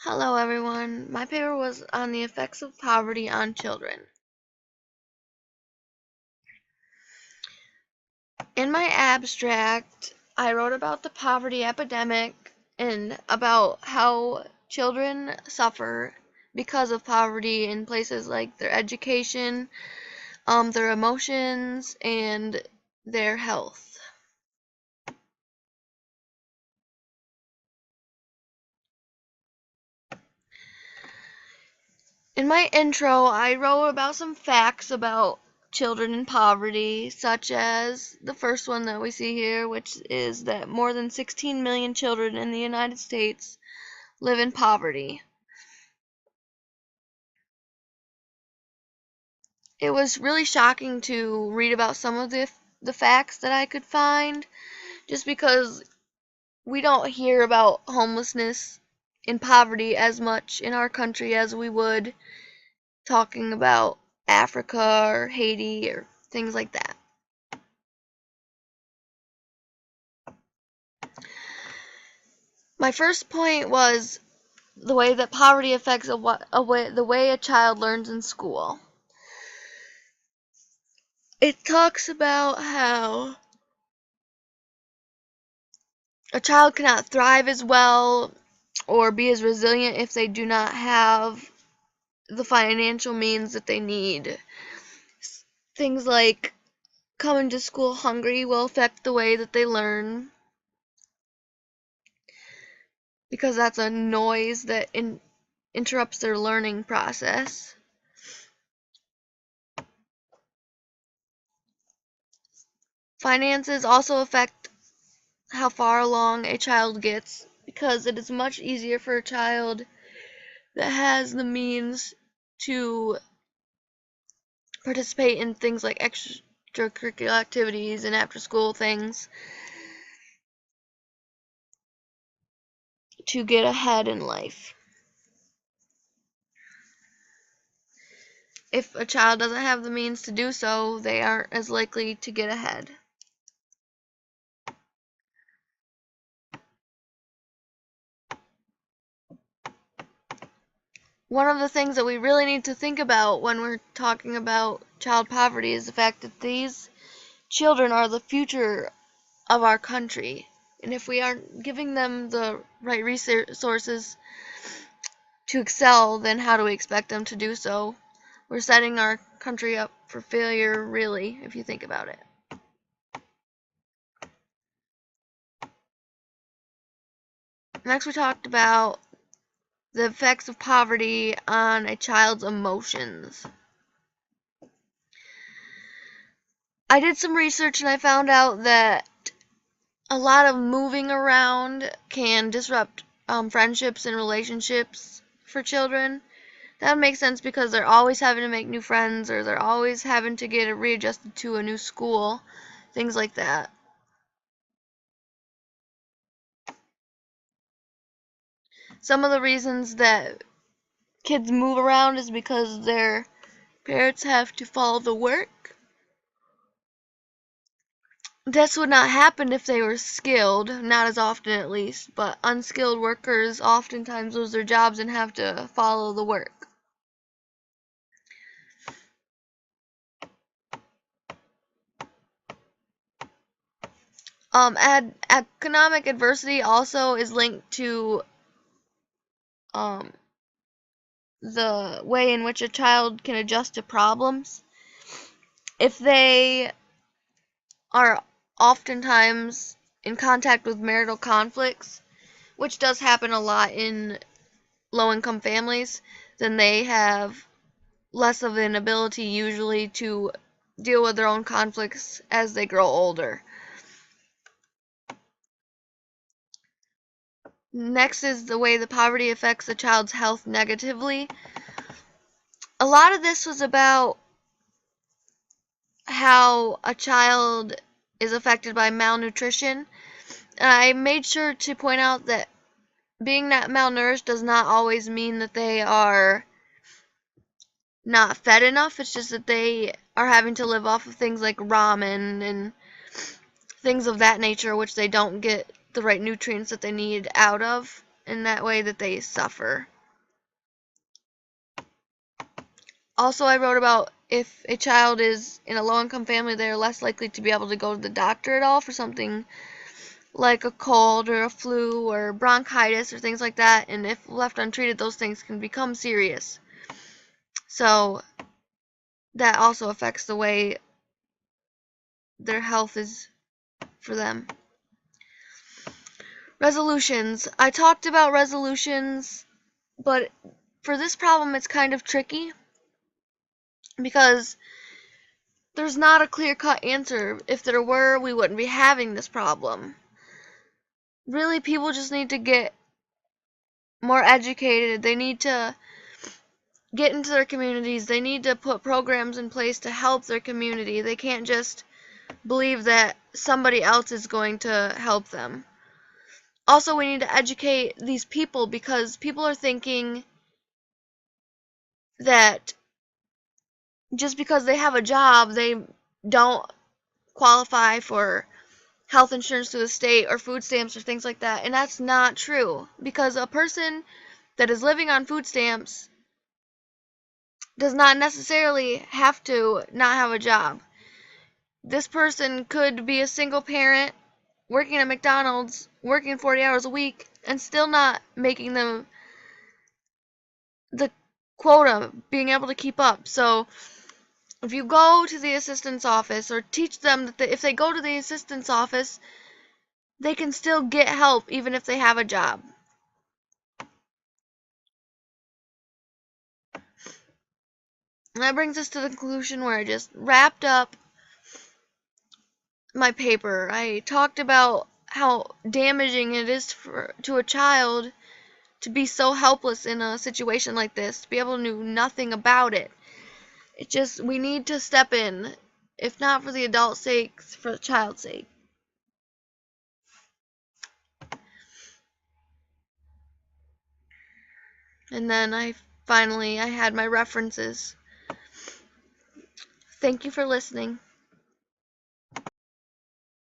Hello everyone, my paper was on the effects of poverty on children. In my abstract, I wrote about the poverty epidemic and about how children suffer because of poverty in places like their education, their emotions, and their health. In my intro, I wrote about some facts about children in poverty, such as the first one that we see here, which is that more than 16 million children in the United States live in poverty. It was really shocking to read about some of the facts that I could find, just because we don't hear about homelessness and poverty as much in our country as we would talking about Africa or Haiti or things like that. My first point was the way that poverty affects the way a child learns in school. It talks about how a child cannot thrive as well or be as resilient if they do not have the financial means that they need. Things like coming to school hungry will affect the way that they learn, because that's a noise that interrupts their learning process. Finances also affect how far along a child gets, because it is much easier for a child that has the means to participate in things like extracurricular activities and after school things to get ahead in life. If a child doesn't have the means to do so, they aren't as likely to get ahead. One of the things that we really need to think about when we're talking about child poverty is the fact that these children are the future of our country. And if we aren't giving them the right resources to excel, then how do we expect them to do so? We're setting our country up for failure, really, if you think about it. Next, we talked about the effects of poverty on a child's emotions. I did some research and I found out that a lot of moving around can disrupt friendships and relationships for children. That would make sense because they're always having to make new friends, or they're always having to get readjusted to a new school, things like that. Some of the reasons that kids move around is because their parents have to follow the work. This would not happen if they were skilled, not as often at least, but unskilled workers oftentimes lose their jobs and have to follow the work. Economic adversity also is linked to the way in which a child can adjust to problems. If they are oftentimes in contact with marital conflicts, which does happen a lot in low-income families, then they have less of an ability usually to deal with their own conflicts as they grow older. Next is the way the poverty affects a child's health negatively. A lot of this was about how a child is affected by malnutrition. I made sure to point out that being not malnourished does not always mean that they are not fed enough. It's just that they are having to live off of things like ramen and things of that nature, which they don't get the right nutrients that they need out of, in that way that they suffer. Also, I wrote about if a child is in a low-income family, they're less likely to be able to go to the doctor at all for something like a cold or a flu or bronchitis or things like that. And if left untreated, those things can become serious. So that also affects the way their health is for them. Resolutions. I talked about resolutions, but for this problem it's kind of tricky because there's not a clear-cut answer. If there were, we wouldn't be having this problem. Really, people just need to get more educated. They need to get into their communities. They need to put programs in place to help their community. They can't just believe that somebody else is going to help them. Also, we need to educate these people because people are thinking that just because they have a job, they don't qualify for health insurance through the state or food stamps or things like that. And that's not true because a person that is living on food stamps does not necessarily have to not have a job. This person could be a single parent working at McDonald's, working 40 hours a week, and still not making the quota, being able to keep up. So if you go to the assistance office or teach them that if they go to the assistance office, they can still get help even if they have a job. And that brings us to the conclusion where I just wrapped up my paper. I talked about how damaging it is to a child to be so helpless in a situation like this, to be able to do nothing about it. We need to step in, if not for the adult's sake, for the child's sake. And then I had my references. Thank you for listening.